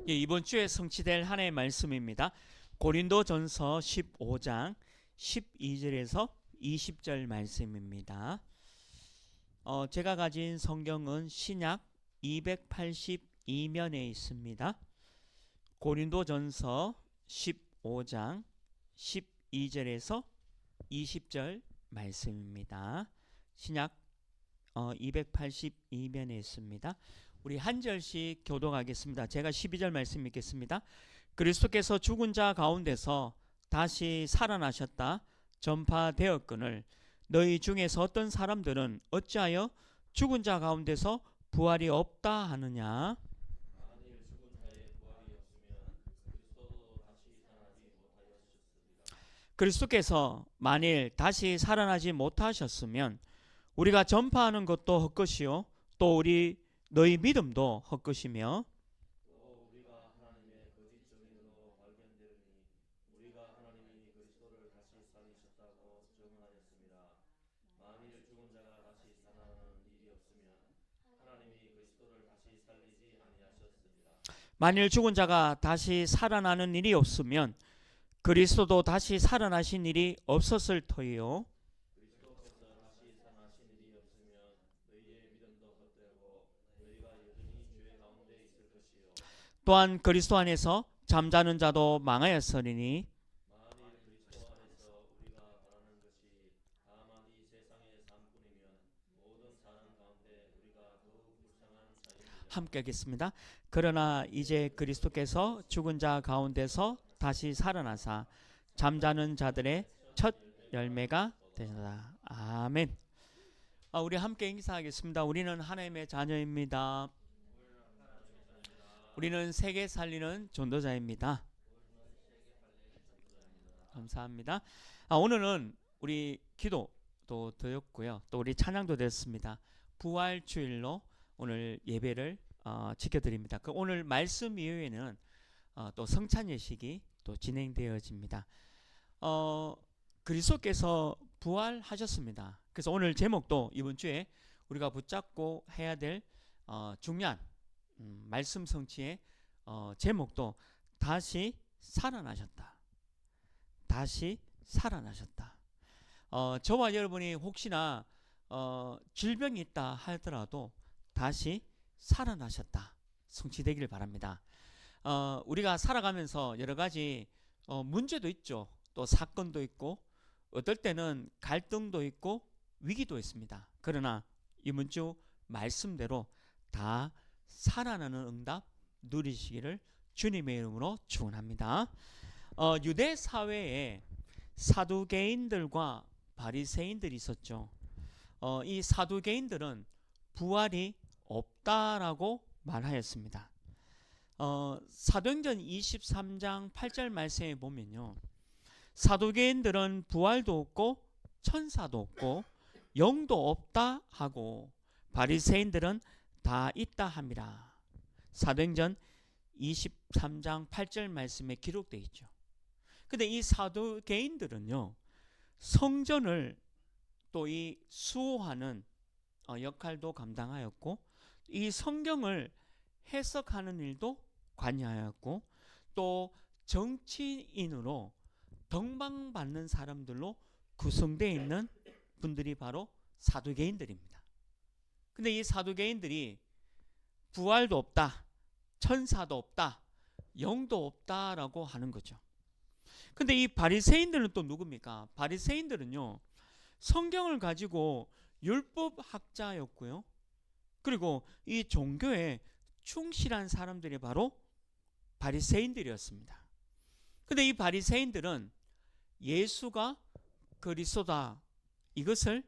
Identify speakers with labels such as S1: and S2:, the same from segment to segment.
S1: 예, 이번 주에 성취될 하나의 말씀입니다. 고린도전서 15장 12절에서 20절 말씀입니다. 제가 가진 성경은 신약 282면에 있습니다. 고린도전서 15장 12절에서 20절 말씀입니다. 신약 282면에 있습니다. 우리 한 절씩 교독하겠습니다. 제가 12절 말씀 읽겠습니다. 그리스도께서 죽은 자 가운데서 다시 살아나셨다 전파되었거늘 너희 중에서 어떤 사람들은 어찌하여 죽은 자 가운데서 부활이 없다 하느냐. 그리스도께서 만일 다시 살아나지 못하셨으면 우리가 전파하는 것도 헛것이요 또 너희 믿음도 헛것이며 만일 죽은 자가 다시 살아나는 일이 없으면 그리스도도 다시 살아나신 일이 없었을 터이요. 또한 그리스도 안에서 잠자는 자도 망하였으리니 함께 하겠습니다. 그러나 이제 그리스도께서 죽은 자 가운데서 다시 살아나사 잠자는 자들의 첫 열매가 되셨다. 아멘. 우리 함께 인사하겠습니다. 우리는 하나님의 자녀입니다. 우리는 세계 살리는 전도자입니다. 감사합니다. 오늘은 우리 기도도 드렸고요. 또 우리 찬양도 됐습니다. 부활주일로 오늘 예배를 지켜드립니다. 오늘 말씀 이후에는 또 성찬 예식이 또 진행되어집니다. 그리스도께서 부활하셨습니다. 그래서 오늘 제목도 이번 주에 우리가 붙잡고 해야 될 중요한 말씀 성취의 제목도 다시 살아나셨다. 다시 살아나셨다. 저와 여러분이 혹시나 질병이 있다 하더라도 다시 살아나셨다. 성취되기를 바랍니다. 우리가 살아가면서 여러 가지 문제도 있죠. 또 사건도 있고 어떨 때는 갈등도 있고 위기도 있습니다. 그러나 이번 주 말씀대로 다 살아나는 응답 누리시기를 주님의 이름으로 축원합니다. 유대 사회에 사두개인들과 바리새인들이 있었죠. 이 사두개인들은 부활이 없다라고 말하였습니다. 사도행전 23장 8절 말씀에 보면요, 사두개인들은 부활도 없고 천사도 없고 영도 없다 하고 바리새인들은 다 있다 함이라. 사도행전 23장 8절 말씀에 기록되어 있죠. 근데 이 사두개인들은요, 성전을 또 이 수호하는 역할도 감당하였고 이 성경을 해석하는 일도 관여하였고 또 정치인으로 덕망받는 사람들로 구성되어 있는 분들이 바로 사두개인들입니다. 근데 이 사두개인들이 부활도 없다, 천사도 없다, 영도 없다라고 하는 거죠. 근데 이 바리새인들은 또 누굽니까? 바리새인들은요, 성경을 가지고 율법학자였고요. 그리고 이 종교에 충실한 사람들이 바로 바리새인들이었습니다. 근데 이 바리새인들은 예수가 그리스도다 이것을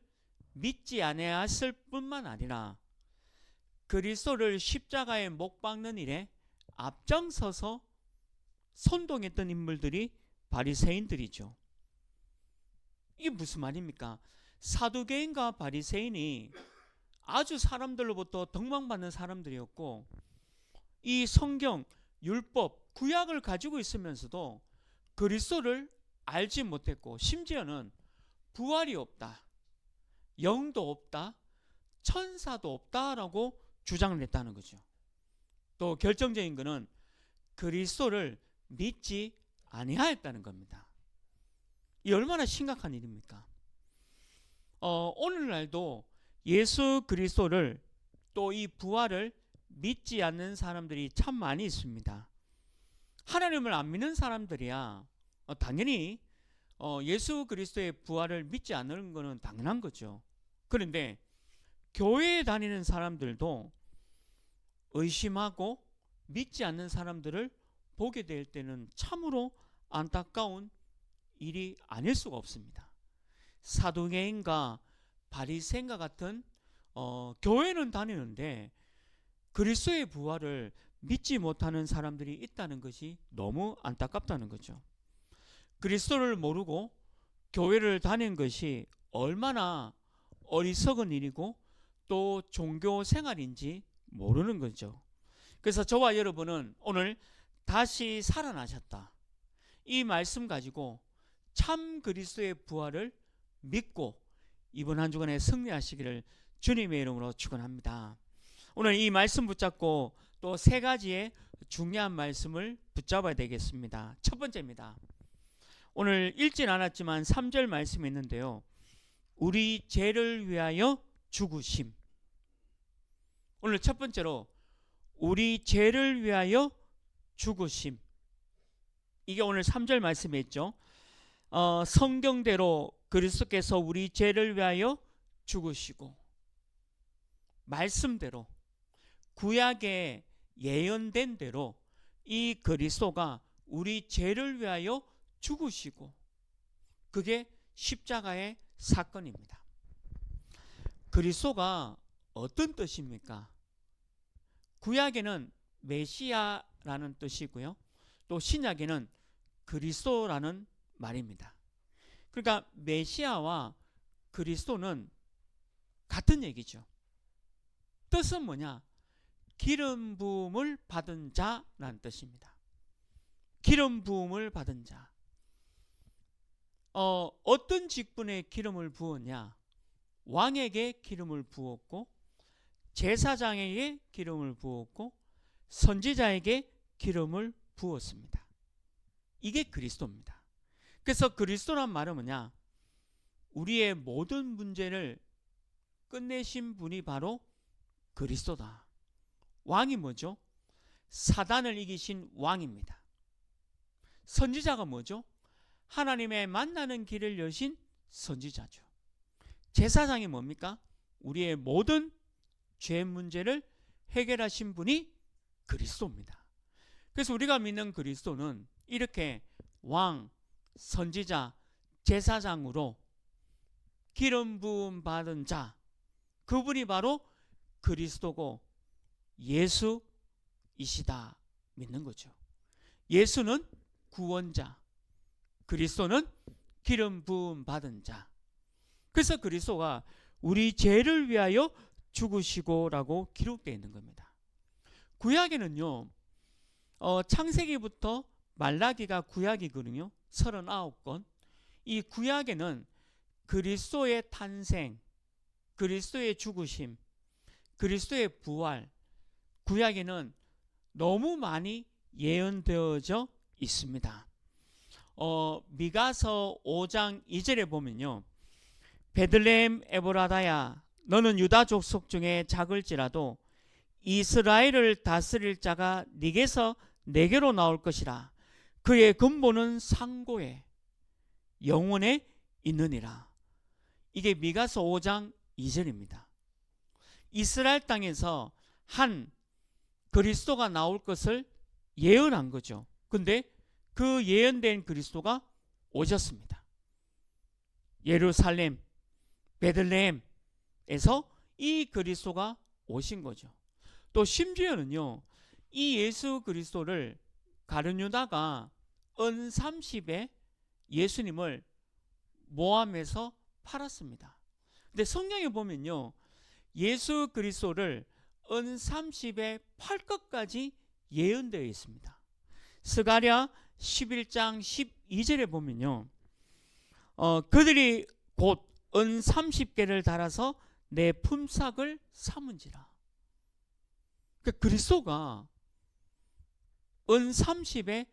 S1: 믿지 아니하였을 뿐만 아니라 그리스도를 십자가에 못 박는 일에 앞장서서 선동했던 인물들이 바리새인들이죠. 이게 무슨 말입니까? 사두개인과 바리새인이 아주 사람들로부터 덕망받는 사람들이었고 이 성경, 율법, 구약을 가지고 있으면서도 그리스도를 알지 못했고 심지어는 부활이 없다, 영도 없다, 천사도 없다라고 주장을 했다는 거죠. 또 결정적인 것은 그리스도를 믿지 아니하였다는 겁니다. 이 얼마나 심각한 일입니까? 오늘날도 예수 그리스도를 또 이 부활을 믿지 않는 사람들이 참 많이 있습니다. 하나님을 안 믿는 사람들이야 당연히 예수 그리스도의 부활을 믿지 않는 것은 당연한 거죠. 그런데 교회에 다니는 사람들도 의심하고 믿지 않는 사람들을 보게 될 때는 참으로 안타까운 일이 아닐 수가 없습니다. 사두개인과 바리새인과 같은 교회는 다니는데 그리스도의 부활을 믿지 못하는 사람들이 있다는 것이 너무 안타깝다는 거죠. 그리스도를 모르고 교회를 다니는 것이 얼마나 어리석은 일이고 또 종교 생활인지 모르는 거죠. 그래서 저와 여러분은 오늘 다시 살아나셨다, 이 말씀 가지고 참 그리스도의 부활을 믿고 이번 한 주간에 승리하시기를 주님의 이름으로 축원합니다. 오늘 이 말씀 붙잡고 또 세 가지의 중요한 말씀을 붙잡아야 되겠습니다. 첫 번째입니다. 오늘 읽진 않았지만 3절 말씀이 있는데요. 우리 죄를 위하여 죽으심. 오늘 첫 번째로 우리 죄를 위하여 죽으심. 이게 오늘 3절 말씀에 있죠. 성경대로 그리스도께서 우리 죄를 위하여 죽으시고 말씀대로 구약에 예언된 대로 이 그리스도가 우리 죄를 위하여 죽으시고 그게 십자가의 사건입니다. 그리스도가 어떤 뜻입니까? 구약에는 메시아라는 뜻이고요. 또 신약에는 그리스도라는 말입니다. 그러니까 메시아와 그리스도는 같은 얘기죠. 뜻은 뭐냐? 기름 부음을 받은 자라는 뜻입니다. 기름 부음을 받은 자. 어떤 직분에 기름을 부었냐? 왕에게 기름을 부었고 제사장에게 기름을 부었고 선지자에게 기름을 부었습니다. 이게 그리스도입니다. 그래서 그리스도란 말은 뭐냐? 우리의 모든 문제를 끝내신 분이 바로 그리스도다. 왕이 뭐죠? 사단을 이기신 왕입니다. 선지자가 뭐죠? 하나님의 만나는 길을 여신 선지자죠. 제사장이 뭡니까? 우리의 모든 죄 문제를 해결하신 분이 그리스도입니다. 그래서 우리가 믿는 그리스도는 이렇게 왕, 선지자, 제사장으로 기름 부음 받은 자, 그분이 바로 그리스도고 예수이시다 믿는 거죠. 예수는 구원자, 그리스도는 기름 부음 받은 자. 그래서 그리스도가 우리 죄를 위하여 죽으시고라고 기록되어 있는 겁니다. 구약에는요, 창세기부터 말라기가 구약이거든요. 39권. 이 구약에는 그리스도의 탄생, 그리스도의 죽으심, 그리스도의 부활, 구약에는 너무 많이 예언되어져 있습니다. 미가서 5장 2절에 보면요, 베들레헴 에브라다야 너는 유다 족속 중에 작을지라도 이스라엘을 다스릴 자가 네게서 내게로 나올 것이라. 그의 근본은 상고에 영원에 있느니라. 이게 미가서 5장 2절입니다. 이스라엘 땅에서 한 그리스도가 나올 것을 예언한 거죠. 근데 그 예언된 그리스도가 오셨습니다. 예루살렘, 베들레헴에서 이 그리스도가 오신 거죠. 또 심지어는요, 이 예수 그리스도를 가룟 유다가 은 30에 예수님을 모함해서 팔았습니다. 근데 성경에 보면요, 예수 그리스도를 은 30에 팔 것까지 예언되어 있습니다. 스가랴 11장 12절에 보면요, 그들이 곧 은 30개를 달아서 내 품삯을 삼은지라. 그러니까 그리스도가 은 30에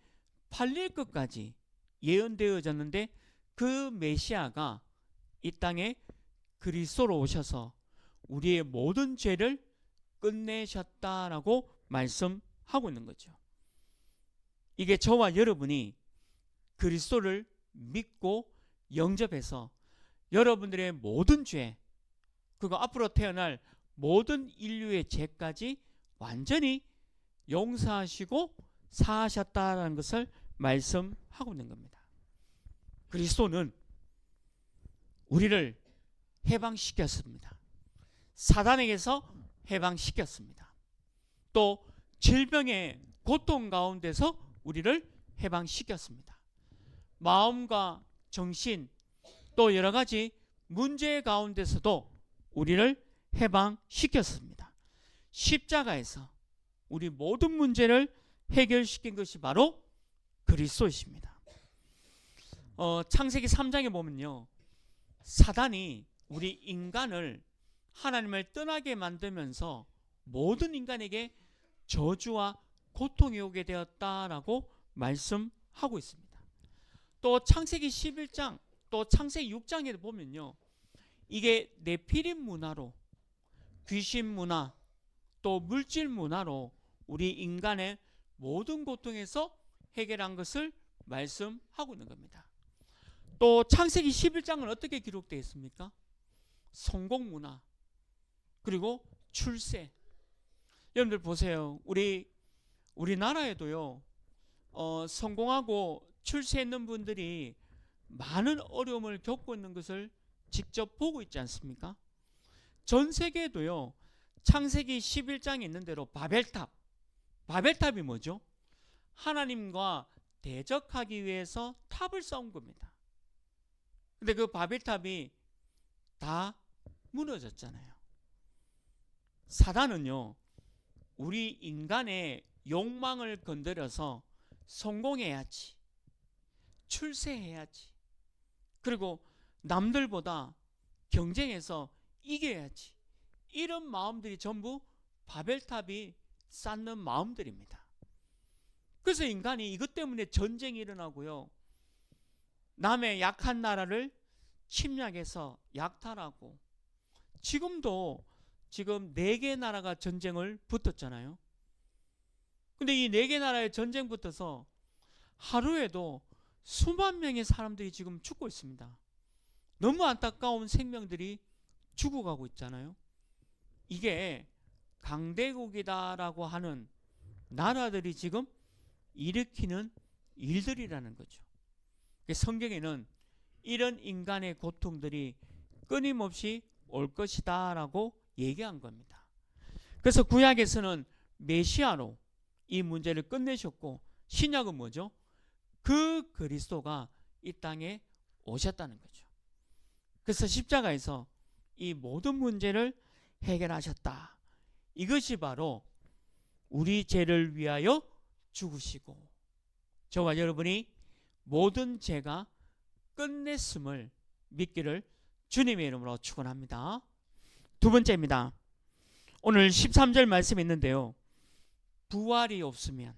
S1: 팔릴 것까지 예언되어졌는데 그 메시아가 이 땅에 그리스도로 오셔서 우리의 모든 죄를 끝내셨다라고 말씀하고 있는 거죠. 이게 저와 여러분이 그리스도를 믿고 영접해서 여러분들의 모든 죄, 그리고 앞으로 태어날 모든 인류의 죄까지 완전히 용서하시고 사하셨다는 것을 말씀하고 있는 겁니다. 그리스도는 우리를 해방시켰습니다. 사단에게서 해방시켰습니다. 또 질병의 고통 가운데서 우리를 해방시켰습니다. 마음과 정신 또 여러 가지 문제 가운데서도 우리를 해방시켰습니다. 십자가에서 우리 모든 문제를 해결시킨 것이 바로 그리스도이십니다. 창세기 3장에 보면요, 사단이 우리 인간을 하나님을 떠나게 만들면서 모든 인간에게 저주와 고통이 오게 되었다라고 말씀하고 있습니다. 또 창세기 11장 또 창세기 6장에 보면요, 이게 네피림 문화로, 귀신 문화 또 물질 문화로 우리 인간의 모든 고통에서 해결한 것을 말씀하고 있는 겁니다. 또 창세기 11장은 어떻게 기록되어 있습니까? 성공 문화, 그리고 출세. 여러분들 보세요. 우리나라에도요, 성공하고 출세했는 분들이 많은 어려움을 겪고 있는 것을 직접 보고 있지 않습니까? 전 세계에도요, 창세기 11장에 있는 대로 바벨탑이 뭐죠? 하나님과 대적하기 위해서 탑을 쌓은 겁니다. 근데 그 바벨탑이 다 무너졌잖아요. 사단은요, 우리 인간의 욕망을 건드려서 성공해야지, 출세해야지, 그리고 남들보다 경쟁해서 이겨야지, 이런 마음들이 전부 바벨탑이 쌓는 마음들입니다. 그래서 인간이 이것 때문에 전쟁이 일어나고요, 남의 약한 나라를 침략해서 약탈하고, 지금도 지금 4개 나라가 전쟁을 붙었잖아요. 근데 이 4개 나라의 전쟁 붙어서 하루에도 수만 명의 사람들이 지금 죽고 있습니다. 너무 안타까운 생명들이 죽어가고 있잖아요. 이게 강대국이다라고 하는 나라들이 지금 일으키는 일들이라는 거죠. 성경에는 이런 인간의 고통들이 끊임없이 올 것이다 라고 얘기한 겁니다. 그래서 구약에서는 메시아로 이 문제를 끝내셨고, 신약은 뭐죠? 그 그리스도가 이 땅에 오셨다는 거죠. 그래서 십자가에서 이 모든 문제를 해결하셨다. 이것이 바로 우리 죄를 위하여 죽으시고 저와 여러분이 모든 죄가 끝냈음을 믿기를 주님의 이름으로 축원합니다. 두 번째입니다. 오늘 13절 말씀이 있는데요, 부활이 없으면,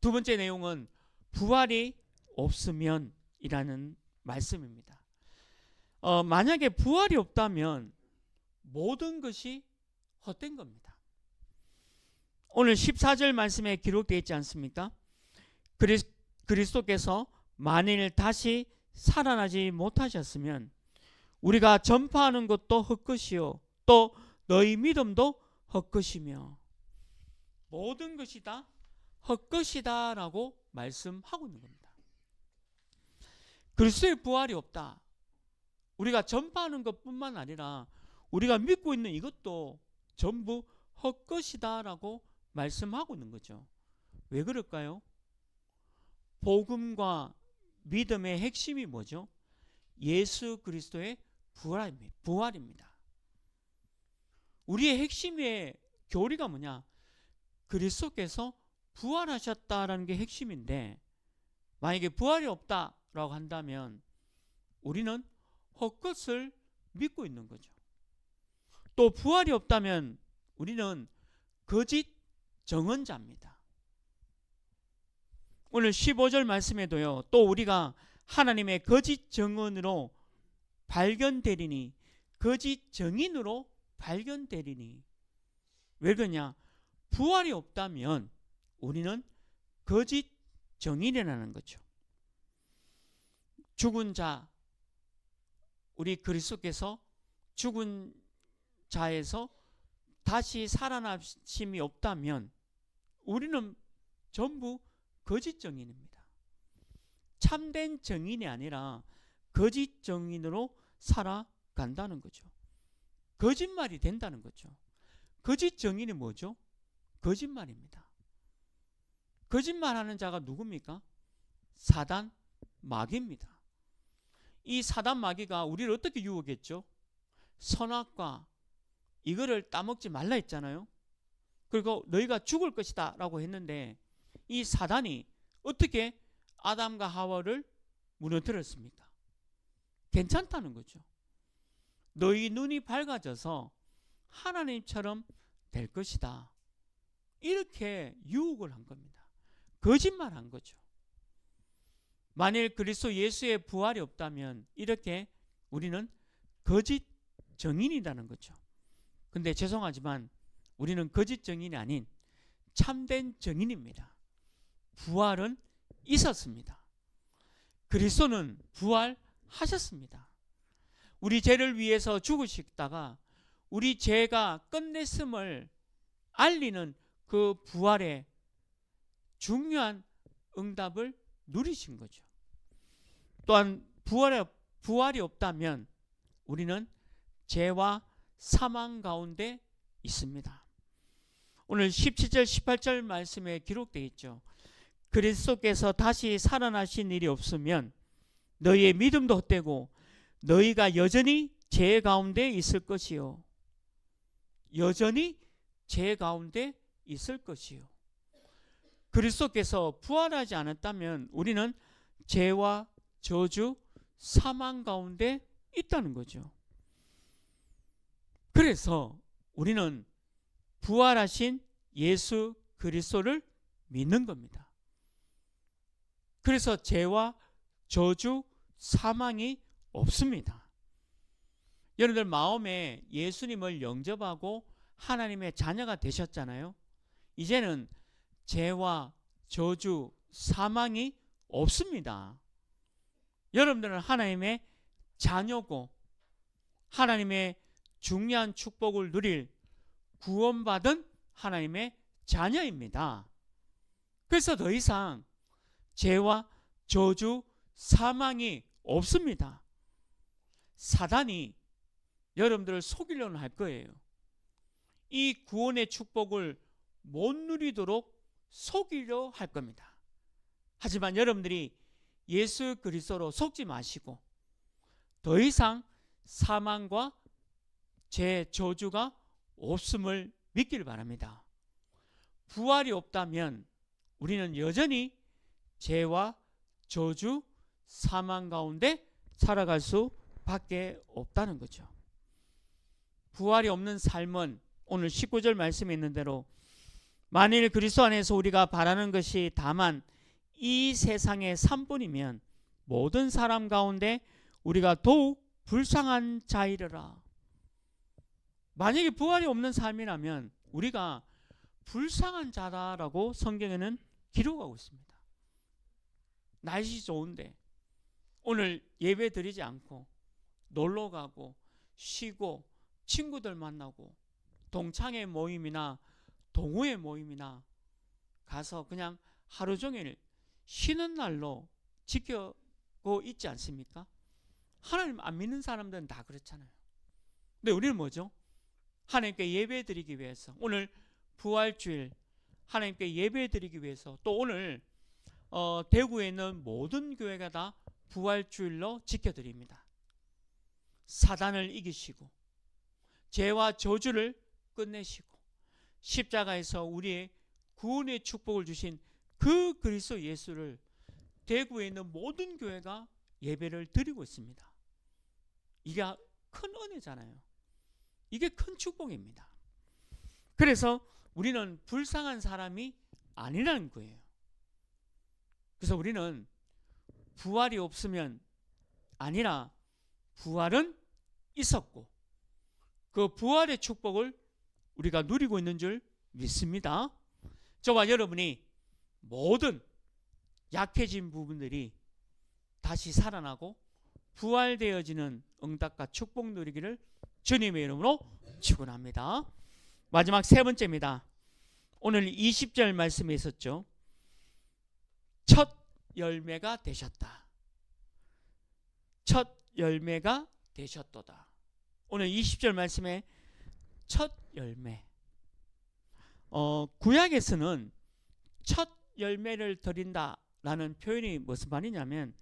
S1: 두 번째 내용은 부활이 없으면 이라는 말씀입니다. 만약에 부활이 없다면 모든 것이 헛된 겁니다. 오늘 14절 말씀에 기록되어 있지 않습니까? 그리스도께서 만일 다시 살아나지 못하셨으면 우리가 전파하는 것도 헛것이요 또 너희 믿음도 헛것이며, 모든 것이 다 헛것이다 라고 말씀하고 있는 겁니다. 그리스도의 부활이 없다, 우리가 전파하는 것뿐만 아니라 우리가 믿고 있는 이것도 전부 헛것이다 라고 말씀하고 있는 거죠. 왜 그럴까요? 복음과 믿음의 핵심이 뭐죠? 예수 그리스도의 부활입니다. 우리의 핵심의 교리가 뭐냐? 그리스도께서 부활하셨다라는 게 핵심인데, 만약에 부활이 없다라고 한다면 우리는 헛것을 믿고 있는 거죠. 또 부활이 없다면 우리는 거짓 정언자입니다. 오늘 15절 말씀에도요, 또 우리가 하나님의 거짓 정언으로 발견되리니, 거짓 정인으로 발견되리니. 왜 그러냐? 부활이 없다면 우리는 거짓 정인이라는 거죠. 죽은 자, 우리 그리스도께서 죽은 자에서 다시 살아나심이 없다면 우리는 전부 거짓 정인입니다. 참된 정인이 아니라 거짓 정인으로 살아간다는 거죠. 거짓말이 된다는 거죠. 거짓 정인이 뭐죠? 거짓말입니다. 거짓말하는 자가 누굽니까? 사단, 마귀입니다. 이 사단 마귀가 우리를 어떻게 유혹했죠? 선악과 이거를 따먹지 말라 했잖아요. 그리고 너희가 죽을 것이다 라고 했는데, 이 사단이 어떻게 아담과 하와를 무너뜨렸습니까? 괜찮다는 거죠. 너희 눈이 밝아져서 하나님처럼 될 것이다, 이렇게 유혹을 한 겁니다. 거짓말한 거죠. 만일 그리스도 예수의 부활이 없다면 이렇게 우리는 거짓 정인이라는 거죠. 근데 죄송하지만 우리는 거짓 정인이 아닌 참된 정인입니다. 부활은 있었습니다. 그리스도는 부활하셨습니다. 우리 죄를 위해서 죽으시다가 우리 죄가 끝냈음을 알리는 그 부활의 중요한 응답을 누리신 거죠. 또한 부활이 없다면 우리는 죄와 사망 가운데 있습니다. 오늘 17절 18절 말씀에 기록되어 있죠. 그리스도께서 다시 살아나신 일이 없으면 너희의 믿음도 헛되고 너희가 여전히 죄 가운데 있을 것이요. 여전히 죄 가운데 있을 것이요. 그리스도께서 부활하지 않았다면 우리는 죄와 저주, 사망 가운데 있다는 거죠. 그래서 우리는 부활하신 예수 그리스도를 믿는 겁니다. 그래서 죄와 저주, 사망이 없습니다. 여러분들 마음에 예수님을 영접하고 하나님의 자녀가 되셨잖아요. 이제는 죄와 저주, 사망이 없습니다. 여러분들은 하나님의 자녀고 하나님의 중요한 축복을 누릴 구원받은 하나님의 자녀입니다. 그래서 더 이상 죄와 저주, 사망이 없습니다. 사단이 여러분들을 속이려는 할 거예요. 이 구원의 축복을 못 누리도록 속이려 할 겁니다. 하지만 여러분들이 예수 그리스도로 속지 마시고 더 이상 사망과 죄, 저주가 없음을 믿길 바랍니다. 부활이 없다면 우리는 여전히 죄와 저주, 사망 가운데 살아갈 수밖에 없다는 거죠. 부활이 없는 삶은 오늘 19절 말씀에 있는 대로 만일 그리스도 안에서 우리가 바라는 것이 다만 이 세상의 삶뿐이면 모든 사람 가운데 우리가 더욱 불쌍한 자이르라. 만약에 부활이 없는 삶이라면 우리가 불쌍한 자다라고 성경에는 기록하고 있습니다. 날씨 좋은데 오늘 예배 드리지 않고 놀러 가고 쉬고 친구들 만나고 동창회 모임이나 동호회 모임이나 가서 그냥 하루 종일 쉬는 날로 지키고 있지 않습니까? 하나님 안 믿는 사람들은 다 그렇잖아요. 근데 우리는 뭐죠? 하나님께 예배 드리기 위해서 오늘 부활주일 하나님께 예배 드리기 위해서 또 오늘 대구에 있는 모든 교회가 다 부활주일로 지켜드립니다. 사단을 이기시고 죄와 저주를 끝내시고 십자가에서 우리의 구원의 축복을 주신 그 그리스도 예수를 대구에 있는 모든 교회가 예배를 드리고 있습니다. 이게 큰 은혜잖아요. 이게 큰 축복입니다. 그래서 우리는 불쌍한 사람이 아니라는 거예요. 그래서 우리는 부활이 없으면 아니라 부활은 있었고 그 부활의 축복을 우리가 누리고 있는 줄 믿습니다. 저와 여러분이 모든 약해진 부분들이 다시 살아나고 부활되어지는 응답과 축복 누리기를 주님의 이름으로 축원합니다. 마지막 세 번째입니다. 오늘 20절 말씀에 있었죠. 첫 열매가 되셨다. 첫 열매가 되셨도다. 오늘 20절 말씀에 첫 열매. 구약에서는 첫 열매를 드린다라는 표현이 무슨 말이냐면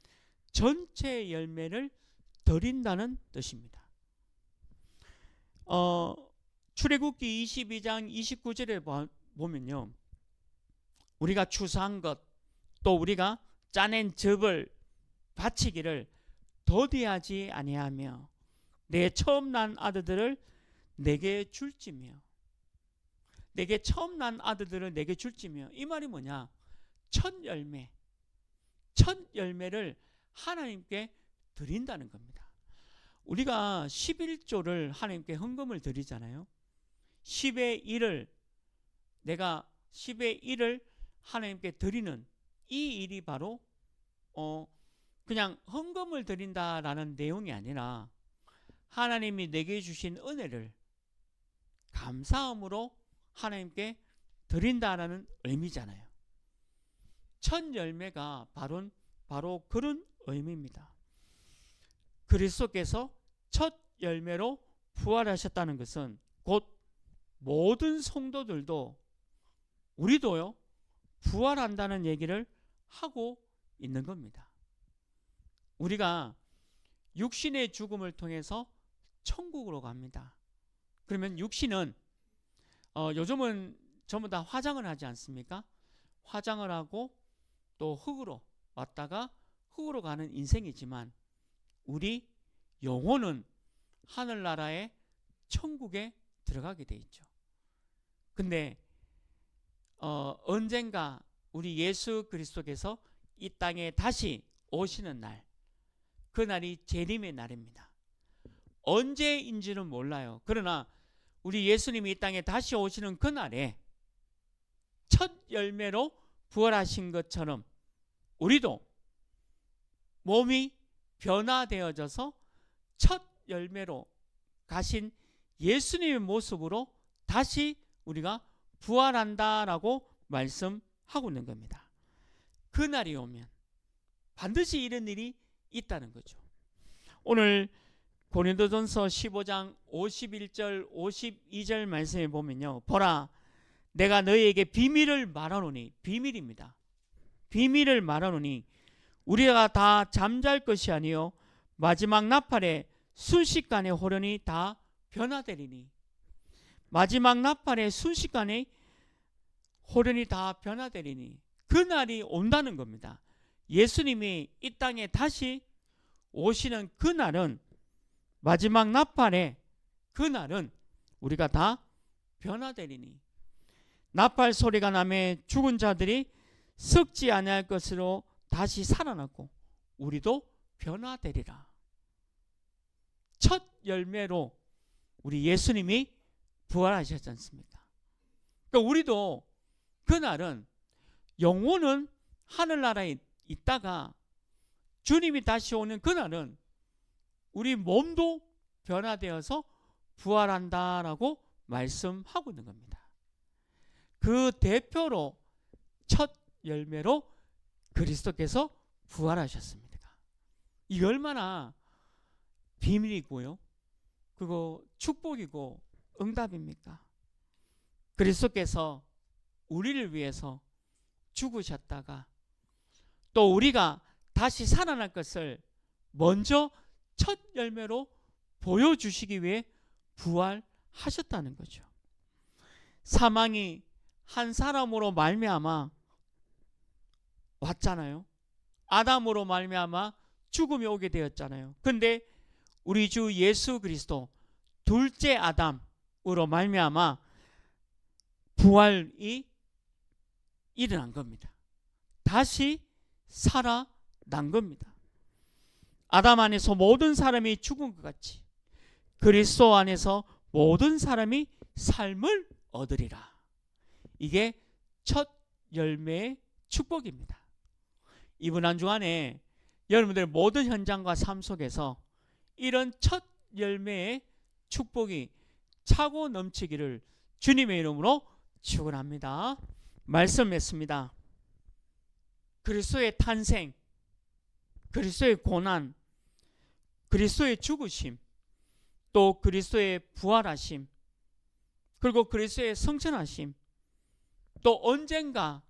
S1: 전체 열매를 드린다는 뜻입니다. 출애굽기 22장 29절에 보면요, 우리가 추수한 것 또 우리가 짜낸 즙을 바치기를 더디하지 아니하며 내 처음 난 아들들을 내게 줄지며, 내게 처음 난 아들들을 내게 줄지며. 이 말이 뭐냐? 첫 열매, 첫 열매를 하나님께 드린다는 겁니다. 우리가 11조를 하나님께 헌금을 드리잖아요. 10의 1을 내가 10의 1을 하나님께 드리는 이 일이 바로 그냥 헌금을 드린다라는 내용이 아니라 하나님이 내게 주신 은혜를 감사함으로 하나님께 드린다라는 의미잖아요. 첫 열매가 바로 그런 의미입니다. 그리스도께서 첫 열매로 부활하셨다는 것은 곧 모든 성도들도 우리도요 부활한다는 얘기를 하고 있는 겁니다. 우리가 육신의 죽음을 통해서 천국으로 갑니다. 그러면 육신은 요즘은 전부 다 화장을 하지 않습니까? 화장을 하고 또 흙으로 왔다가 흙으로 가는 인생이지만 우리 영혼은 하늘나라의 천국에 들어가게 돼 있죠. 근데 언젠가 우리 예수 그리스도께서 이 땅에 다시 오시는 날, 그날이 재림의 날입니다. 언제인지는 몰라요. 그러나 우리 예수님이 이 땅에 다시 오시는 그날에 첫 열매로 부활하신 것처럼 우리도 몸이 변화되어져서 첫 열매로 가신 예수님의 모습으로 다시 우리가 부활한다라고 말씀하고 있는 겁니다. 그날이 오면 반드시 이런 일이 있다는 거죠. 오늘 고린도전서 15장 51절 52절 말씀에 보면요, 보라 내가 너희에게 비밀을 말하노니, 비밀입니다. 비밀을 말하노니 우리가 다 잠잘 것이 아니요 마지막 나팔에 순식간에 호련히 다 변화되리니. 마지막 나팔에 순식간에 호련히 다 변화되리니. 그날이 온다는 겁니다. 예수님이 이 땅에 다시 오시는 그날은, 마지막 나팔에 그날은 우리가 다 변화되리니. 나팔 소리가 나매 죽은 자들이 썩지 아니할 것으로 다시 살아나고 우리도 변화되리라. 첫 열매로 우리 예수님이 부활하셨지 않습니까? 그러니까 우리도 그날은 영혼은 하늘나라에 있다가 주님이 다시 오는 그날은 우리 몸도 변화되어서 부활한다라고 말씀하고 있는 겁니다. 그 대표로 첫 열매로 그리스도께서 부활하셨습니다. 이 얼마나 비밀이고요, 그거 축복이고 응답입니까? 그리스도께서 우리를 위해서 죽으셨다가 또 우리가 다시 살아날 것을 먼저 첫 열매로 보여주시기 위해 부활하셨다는 거죠. 사망이 한 사람으로 말미암아 왔잖아요. 아담으로 말미암아 죽음이 오게 되었잖아요. 근데 우리 주 예수 그리스도 둘째 아담으로 말미암아 부활이 일어난 겁니다. 다시 살아난 겁니다. 아담 안에서 모든 사람이 죽은 것 같이 그리스도 안에서 모든 사람이 삶을 얻으리라. 이게 첫 열매의 축복입니다. 이번 한 주간에 여러분들의 모든 현장과 삶 속에서 이런 첫 열매의 축복이 차고 넘치기를 주님의 이름으로 축원합니다. 말씀했습니다. 그리스도의 탄생, 그리스도의 고난, 그리스도의 죽으심, 또 그리스도의 부활하심, 그리고 그리스도의 성천하심, 또 언젠가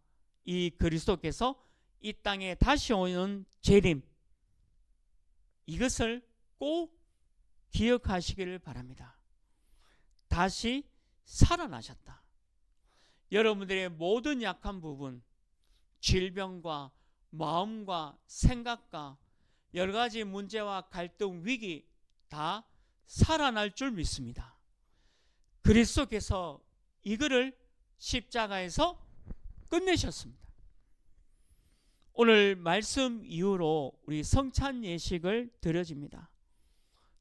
S1: 이 그리스도께서 이 땅에 다시 오는 재림, 이것을 꼭 기억하시기를 바랍니다. 다시 살아나셨다. 여러분들의 모든 약한 부분, 질병과 마음과 생각과 여러 가지 문제와 갈등, 위기 다 살아날 줄 믿습니다. 그리스도께서 이거를 십자가에서 끝내셨습니다. 오늘 말씀 이후로 우리 성찬 예식을 드려집니다.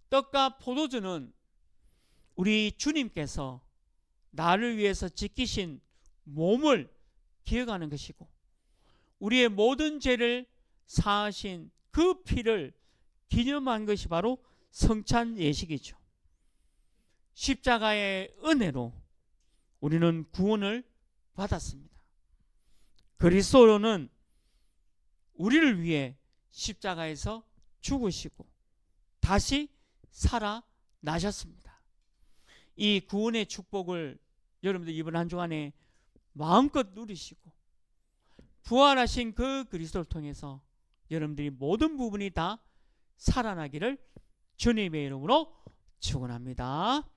S1: 떡과 포도주는 우리 주님께서 나를 위해서 지키신 몸을 기억하는 것이고, 우리의 모든 죄를 사하신 그 피를 기념한 것이 바로 성찬 예식이죠. 십자가의 은혜로 우리는 구원을 받았습니다. 그리스도는 우리를 위해 십자가에서 죽으시고 다시 살아나셨습니다. 이 구원의 축복을 여러분들 이번 한 주간에 마음껏 누리시고 부활하신 그 그리스도를 통해서 여러분들이 모든 부분이 다 살아나기를 주님의 이름으로 축원합니다.